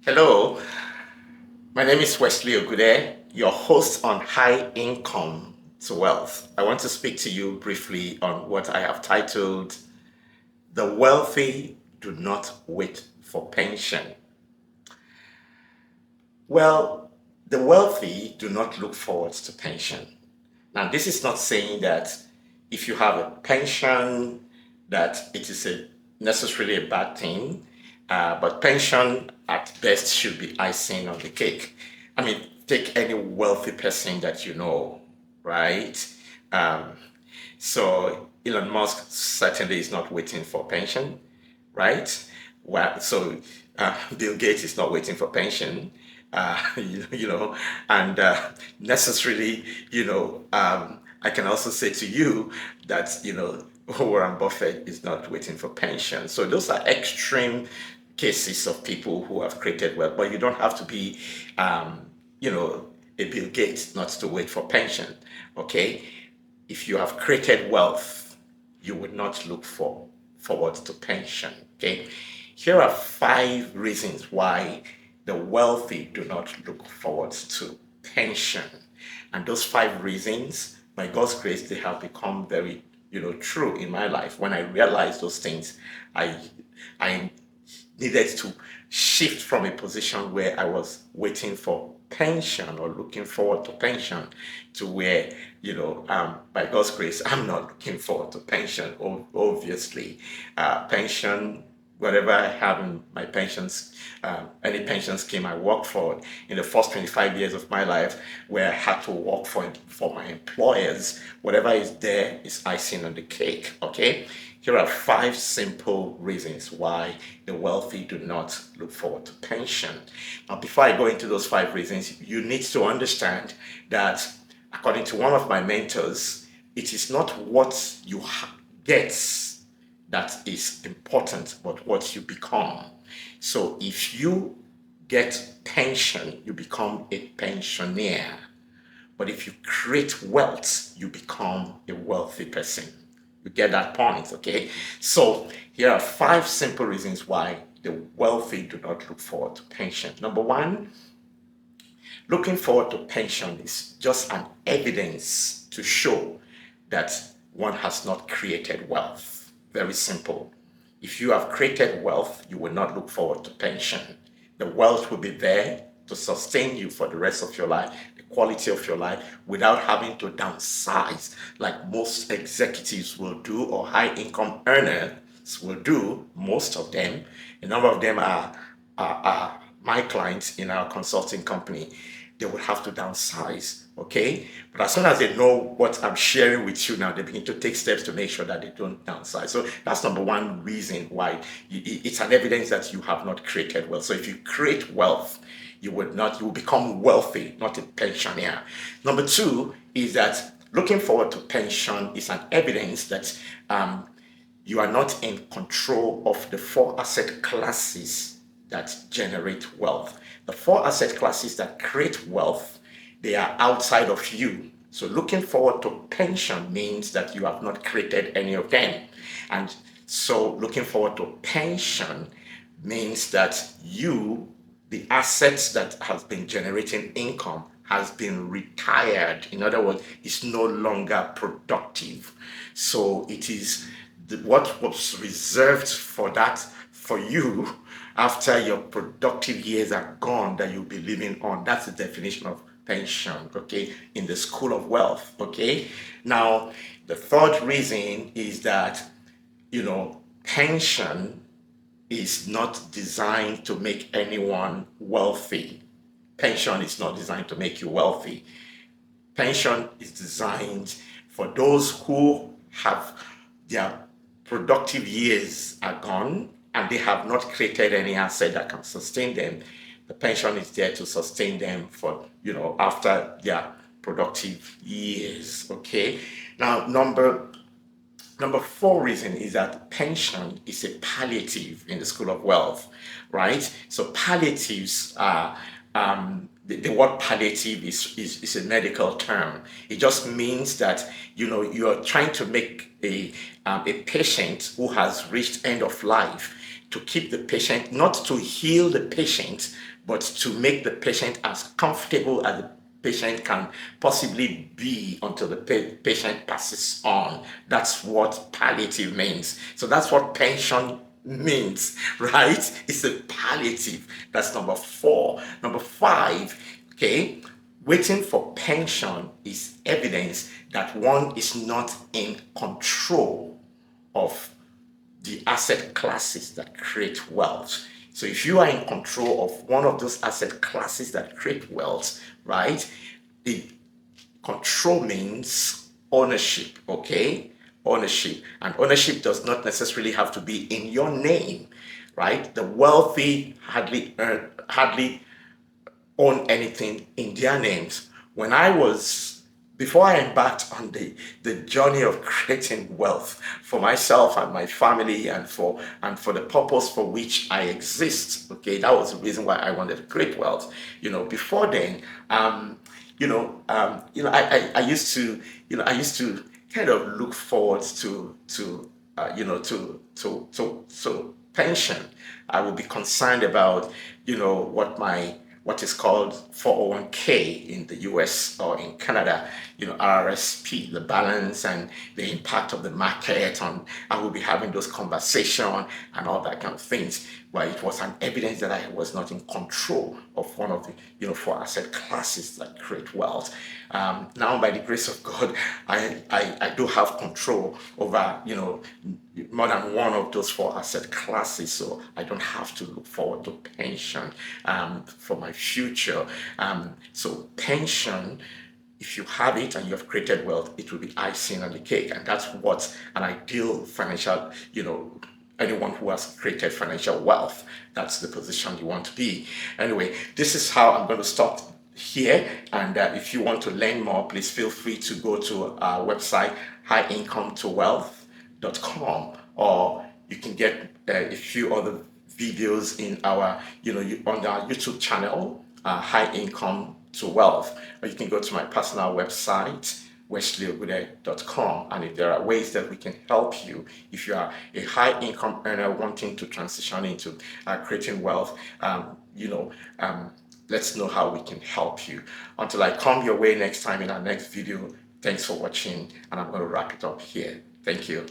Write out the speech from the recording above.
Hello, my name is Wesley Ogude, your host on High Income to Wealth. I want to speak to you briefly on what I have titled The Wealthy Do Not Wait for Pension. Well, the wealthy do not look forward to pension. Now, this is not saying that if you have a pension, that it is necessarily a bad thing, but pension at best should be icing on the cake. I mean, take any wealthy person that you know, right? Um, so Elon Musk certainly is not waiting for pension, right? Well, so Bill Gates is not waiting for pension, and necessarily, I can also say to you that, Warren Buffett is not waiting for pension. So those are extreme cases of people who have created wealth, but you don't have to be, you know, a Bill Gates not to wait for pension, okay? If you have created wealth, you would not look forward to pension. Okay. Here are 5 reasons why the wealthy do not look forward to pension. And those 5 reasons, by God's grace, they have become very, true in my life. When I realized those things, I I needed to shift from a position where I was waiting for pension or looking forward to pension to where, by God's grace, I'm not looking forward to pension. Obviously, pension, whatever I have in my pensions, any pension scheme I work for in the first 25 years of my life, where I had to work for my employers, whatever is there is icing on the cake. Okay. Here are 5 simple reasons why the wealthy do not look forward to pension. Now, before I go into those 5 reasons, you need to understand that, according to one of my mentors, it is not what you get that is important, but what you become. So if you get pension, you become a pensioner. But if you create wealth, you become a wealthy person. You get that point, okay? So here are 5 simple reasons why the wealthy do not look forward to pension. Number one, looking forward to pension is just an evidence to show that one has not created wealth. Very simple. If you have created wealth, you will not look forward to pension. The wealth will be there to sustain you for the rest of your life, the quality of your life, without having to downsize like most executives will do or high income earners will do, most of them. A number of them are my clients in our consulting company. They will have to downsize, okay? But as soon as they know what I'm sharing with you now, they begin to take steps to make sure that they don't downsize. So that's number one reason why it's an evidence that you have not created wealth. So if you create wealth, you will become wealthy, not a pensioner. Number two is that looking forward to pension is an evidence that you are not in control of the 4 asset classes that generate wealth. The 4 asset classes that create wealth, they are outside of you. So looking forward to pension means that you have not created any of them. And so looking forward to pension means that the assets that has been generating income has been retired. In other words, it's no longer productive. So it is what was reserved for you after your productive years are gone that you'll be living on. That's the definition of pension, okay, in the school of wealth, okay? Now, the third reason is that, pension is not designed to make anyone wealthy. Pension is not designed to make you wealthy. Pension is designed for those who have their productive years are gone and they have not created any asset that can sustain them. The pension is there to sustain them for, after their productive years. Okay. Now, Number 4 reason is that pension is a palliative in the school of wealth, right? So palliatives are the word palliative is a medical term. It just means that you are trying to make a patient who has reached end of life, to keep the patient, not to heal the patient, but to make the patient as comfortable as the patient can possibly be until the patient passes on. That's what palliative means. So that's what pension means, right? It's a palliative. That's number 4. Number 5, okay, waiting for pension is evidence that one is not in control of the asset classes that create wealth. So if you are in control of one of those asset classes that create wealth, right? The control means ownership, okay? Ownership. And ownership does not necessarily have to be in your name, right? The wealthy hardly own anything in their names. When I was, before I embarked on the journey of creating wealth for myself and my family and for the purpose for which I exist, okay, that was the reason why I wanted to create wealth. Before then, I used to, kind of look forward to pension. I would be concerned about, what is called 401k in the US or in Canada, RRSP, the balance and the impact of the market on. I will be having those conversations and all that kind of things, where it was an evidence that I was not in control of one of the, 4 asset classes that create wealth. Now, by the grace of God, I do have control over, more than one of those 4 asset classes, so I don't have to look forward to pension for my future. So pension, if you have it and you have created wealth, it will be icing on the cake, and that's what an ideal financial, anyone who has created financial wealth, that's the position you want to be. Anyway, this is how I'm going to stop here. And if you want to learn more, please feel free to go to our website, highincometowealth.com, or you can get a few other videos in our, on our YouTube channel, High Income to Wealth, or you can go to my personal website, wesleyogudeh.com. And if there are ways that we can help you, if you are a high income earner wanting to transition into creating wealth, let's know how we can help you. Until I come your way next time in our next video, thanks for watching, and I'm going to wrap it up here. Thank you.